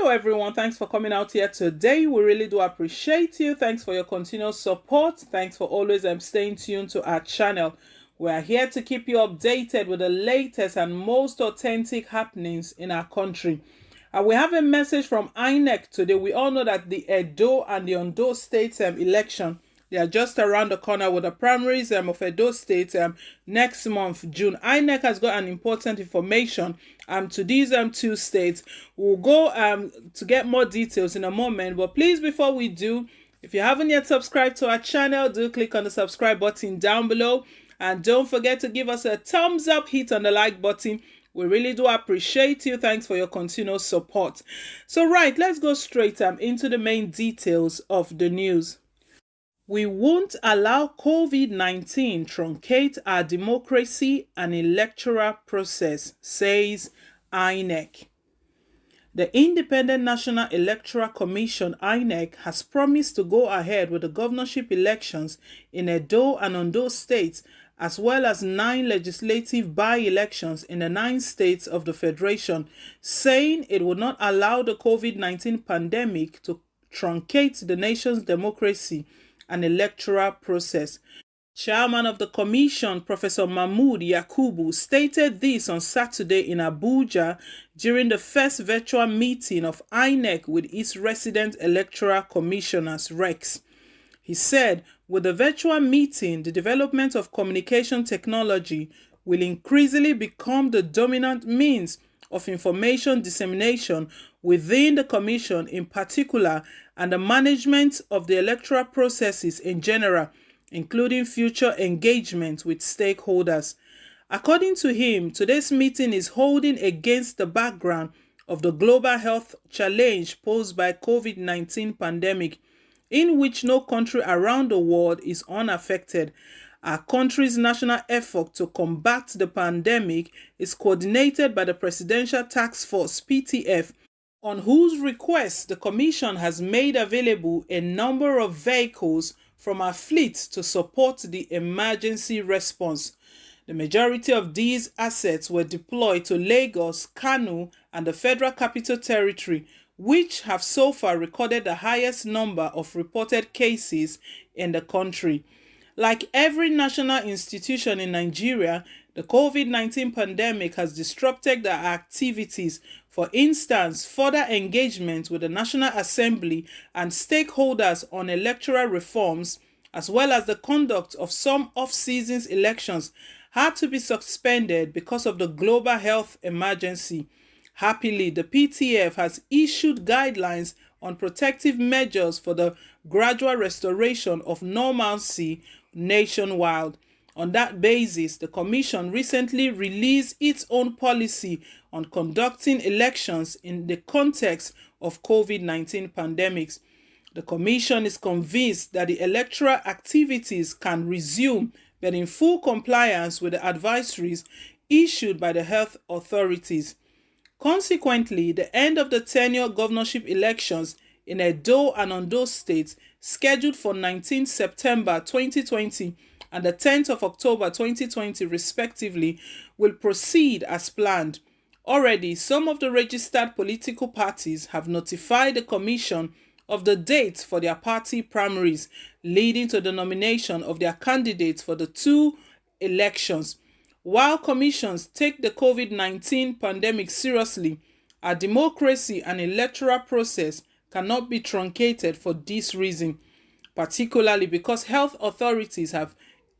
Hello everyone, thanks for coming out here today. We really do appreciate you. Thanks for your continuous support. Thanks for always staying tuned to our channel. We are here to keep you updated with the latest and most authentic happenings in our country. And we have a message from INEC today. We all know that the Edo and the Ondo state election, they are just around the corner with the primaries of Edo State next month, June. INEC has got an important information to these two states. We'll go to get more details in a moment. But please, before we do, if you haven't yet subscribed to our channel, do click on the subscribe button down below. And don't forget to give us a thumbs up, hit on the like button. We really do appreciate you. Thanks for your continuous support. So right, let's go straight into the main details of the news. We won't allow COVID-19 truncate our democracy and electoral process, says INEC. The Independent National Electoral Commission, INEC, has promised to go ahead with the governorship elections in Edo and Ondo states, as well as 9 legislative by-elections in the 9 states of the Federation, saying it would not allow the COVID-19 pandemic to truncate the nation's democracy and electoral process. Chairman of the Commission, Professor Mahmood Yakubu, stated this on Saturday in Abuja during the first virtual meeting of INEC with its resident electoral commissioners, RECs. He said, with the virtual meeting, the development of communication technology will increasingly become the dominant means of information dissemination within the Commission in particular, and the management of the electoral processes in general, including future engagement with stakeholders. According to him, today's meeting is holding against the background of the global health challenge posed by COVID-19 pandemic, in which no country around the world is unaffected. Our country's national effort to combat the pandemic is coordinated by the Presidential Task Force, PTF, on whose request the Commission has made available a number of vehicles from our fleet to support the emergency response. The majority of these assets were deployed to Lagos, Kano, and the Federal Capital Territory, which have so far recorded the highest number of reported cases in the country. Like every national institution in Nigeria, the COVID-19 pandemic has disrupted their activities. For instance, further engagement with the National Assembly and stakeholders on electoral reforms, as well as the conduct of some off-season elections, had to be suspended because of the global health emergency. Happily, the PTF has issued guidelines on protective measures for the gradual restoration of normalcy nationwide. On that basis, the Commission recently released its own policy on conducting elections in the context of COVID-19 pandemics. The Commission is convinced that the electoral activities can resume, but in full compliance with the advisories issued by the health authorities. Consequently, the end of the tenure governorship elections in Edo and Ondo states, scheduled for 19 September 2020 and the 10th of October 2020 respectively, will proceed as planned. Already, some of the registered political parties have notified the Commission of the dates for their party primaries, leading to the nomination of their candidates for the 2 elections. While commissions take the COVID-19 pandemic seriously, our democracy and electoral process cannot be truncated for this reason, particularly because health authorities have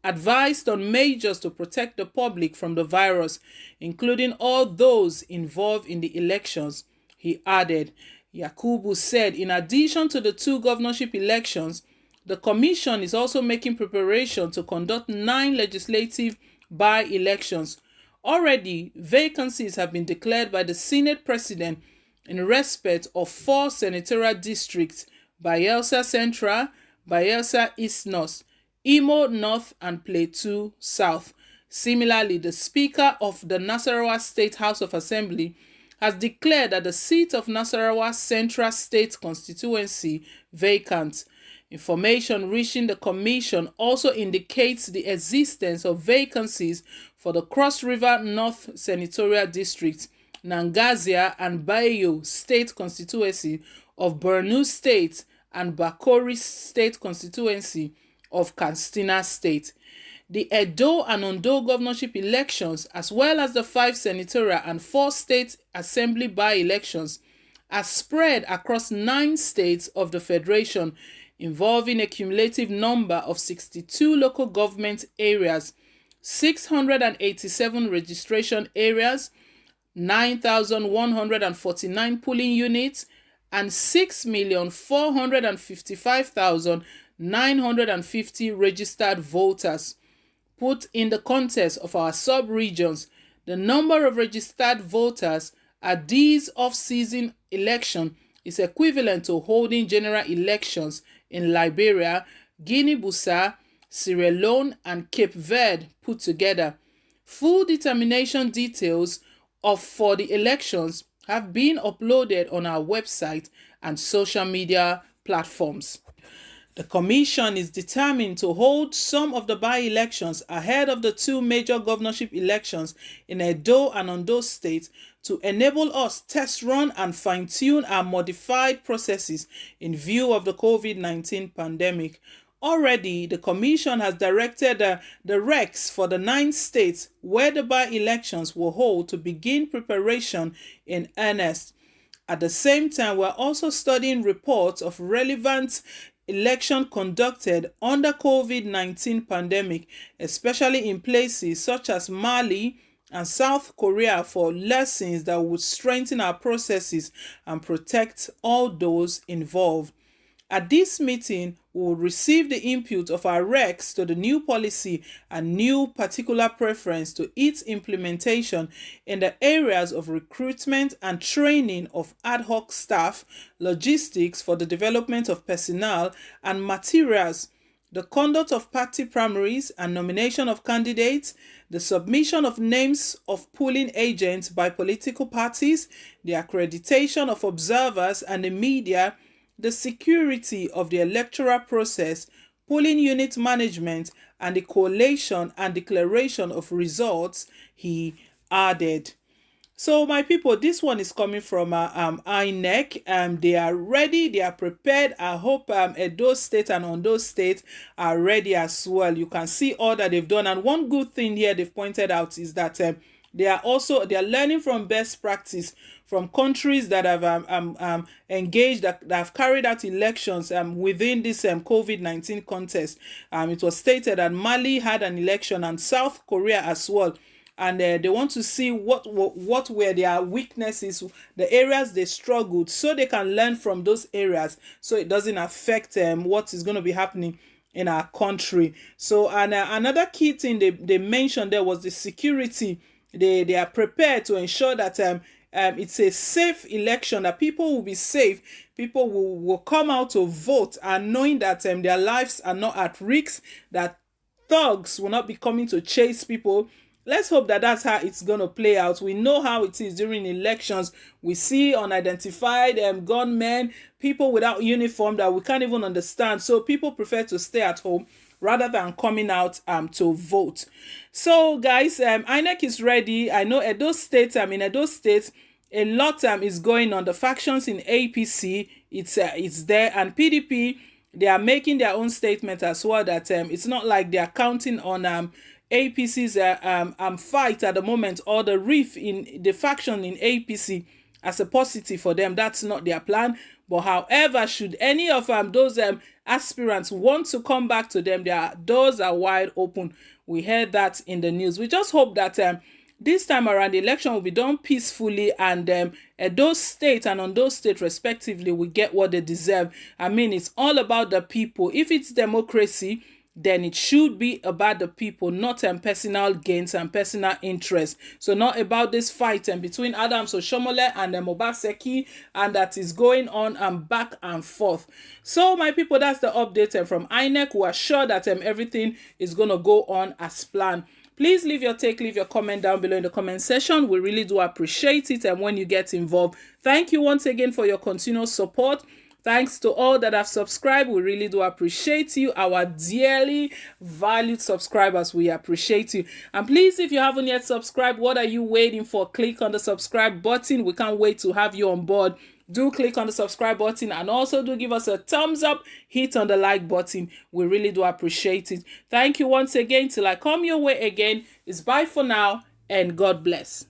advised on measures to protect the public from the virus, including all those involved in the elections, he added. Yakubu said in addition to the 2 governorship elections, the Commission is also making preparation to conduct 9 legislative by-elections. Already, vacancies have been declared by the Senate President in respect of 4 senatorial districts: Bayelsa Central, Bayelsa East North, Imo North, and Plateau South. Similarly, the Speaker of the Nasarawa State House of Assembly has declared that the seat of Nasarawa Central State constituency vacant. Information reaching the Commission also indicates the existence of vacancies for the Cross River North Senatorial District Nangazia, and Bayo State Constituency of Borno State and Bakori State Constituency of Katsina State. The Edo and Ondo governorship elections, as well as the 5 senatorial and 4 state assembly by-elections, are spread across 9 states of the Federation, involving a cumulative number of 62 local government areas, 687 registration areas, 9,149 polling units, and 6,455,950 registered voters. Put in the context of our sub-regions, the number of registered voters at these off-season elections is equivalent to holding general elections in Liberia, Guinea-Bissau, Sierra Leone, and Cape Verde put together. Full determination details for the elections have been uploaded on our website and social media platforms. The Commission is determined to hold some of the by-elections ahead of the 2 major governorship elections in Edo and Ondo states to enable us test run and fine-tune our modified processes in view of the COVID-19 pandemic. Already, the Commission has directed the recs for the 9 states where the by-elections will hold to begin preparation in earnest. At the same time, we are also studying reports of relevant election conducted under COVID-19 pandemic, especially in places such as Mali and South Korea, for lessons that would strengthen our processes and protect all those involved. At this meeting, we will receive the input of our recs to the new policy and new particular preference to its implementation in the areas of recruitment and training of ad hoc staff, logistics for the development of personnel and materials, the conduct of party primaries and nomination of candidates, the submission of names of polling agents by political parties, the accreditation of observers and the media, the security of the electoral process, polling unit management, and the collation and declaration of results, he added. So, my people, this one is coming from INEC. They are ready, they are prepared. I hope Edo State and Ondo State are ready as well. You can see all that they've done. And one good thing here they've pointed out is that they are learning from best practice from countries that have engaged, that have carried out elections within this COVID-19 contest. It was stated that Mali had an election and South Korea as well. And they want to see what were their weaknesses, the areas they struggled, so they can learn from those areas, so it doesn't affect what is going to be happening in our country. So, and another key thing they mentioned there was the security. They are prepared to ensure that it's a safe election, that people will be safe, people will come out to vote, and knowing that their lives are not at risk, that thugs will not be coming to chase people. Let's hope that that's how it's going to play out. We know how it is during elections. We see unidentified gunmen, people without uniform that we can't even understand. So people prefer to stay at home rather than coming out to vote. So guys, INEC is ready. I know Edo State, in Edo State, a lot is going on. The factions in APC, it's there, and PDP, they are making their own statement as well, that it's not like they are counting on APC's fight at the moment, or the rift in the faction in APC as a positive for them. That's not their plan. But however, should any of those aspirants want to come back to them, their doors are wide open. We heard that in the news. We just hope that this time around the election will be done peacefully, and Edo State and Ondo State respectively will get what they deserve. It's all about the people. If it's democracy, then it should be about the people, not personal gains and personal interest. So not about this fight between Adams Oshomole and Obaseki, and that is going on and back and forth. So my people, that's the update from INEC. We are sure that everything is going to go on as planned. Please leave your take, leave your comment down below in the comment section. We really do appreciate it, and when you get involved. Thank you once again for your continuous support. Thanks to all that have subscribed. We really do appreciate you, our dearly valued subscribers. We appreciate you. And please, if you haven't yet subscribed, what are you waiting for? Click on the subscribe button. We can't wait to have you on board. Do click on the subscribe button and also do give us a thumbs up. Hit on the like button. We really do appreciate it. Thank you once again. Till I come your way again, it's bye for now and God bless.